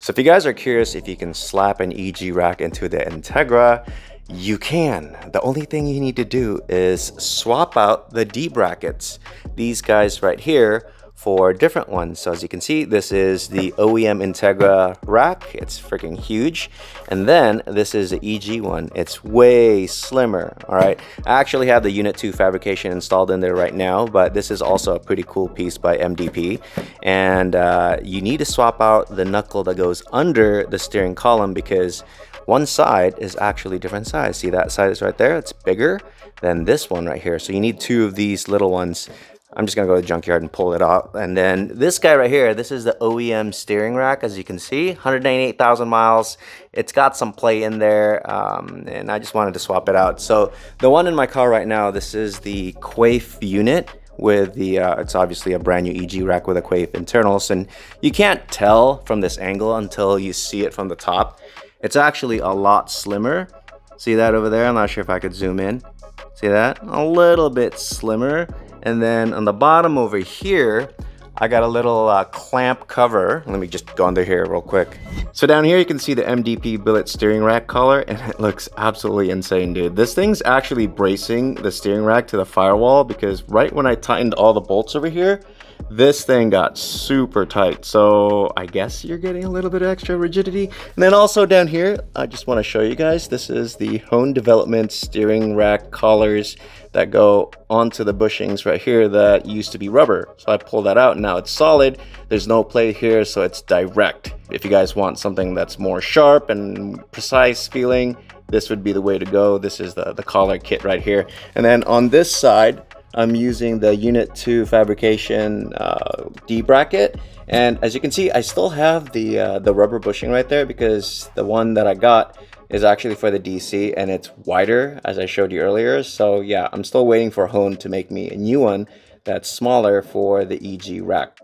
So if you guys are curious if you can slap an EG rack into the Integra, you can. The only thing you need to do is swap out the D brackets, these guys right here, for different ones. So as you can see, this is the OEM Integra rack. It's freaking huge. And then this is the EG one. It's way slimmer. All right. I actually have the Unit 2 fabrication installed in there right now, but this is also a pretty cool piece by MDP. And you need to swap out the knuckle that goes under the steering column because one side is actually different size. See that side is right there? It's bigger than this one right here. So you need two of these little ones. I'm just gonna go to the junkyard and pull it out. And then this guy right here, this is the OEM steering rack, as you can see, 198,000 miles. It's got some play in there, and I just wanted to swap it out. So the one in my car right now, this is the Quaife unit with the, it's obviously a brand new EG rack with a Quaife internals. And you can't tell from this angle until you see it from the top. It's actually a lot slimmer. See that over there? I'm not sure if I could zoom in. See that? A little bit slimmer. And then on the bottom over here, I got a little clamp cover. Let me just go under here real quick. So down here, you can see the MDP billet steering rack collar, and it looks absolutely insane, dude. This thing's actually bracing the steering rack to the firewall because right when I tightened all the bolts over here, this thing got super tight. So I guess you're getting a little bit of extra rigidity. And then also down here, I just want to show you guys, this is the Hone Development steering rack collars that go onto the bushings right here that used to be rubber. So I pulled that out and now it's solid. There's no play here, so it's direct. If you guys want something that's more sharp and precise feeling, this would be the way to go. This is the collar kit right here. And then on this side, I'm using the Unit 2 fabrication D bracket. And as you can see, I still have the rubber bushing right there because the one that I got is actually for the DC and it's wider, as I showed you earlier. So yeah, I'm still waiting for Hone to make me a new one that's smaller for the EG rack.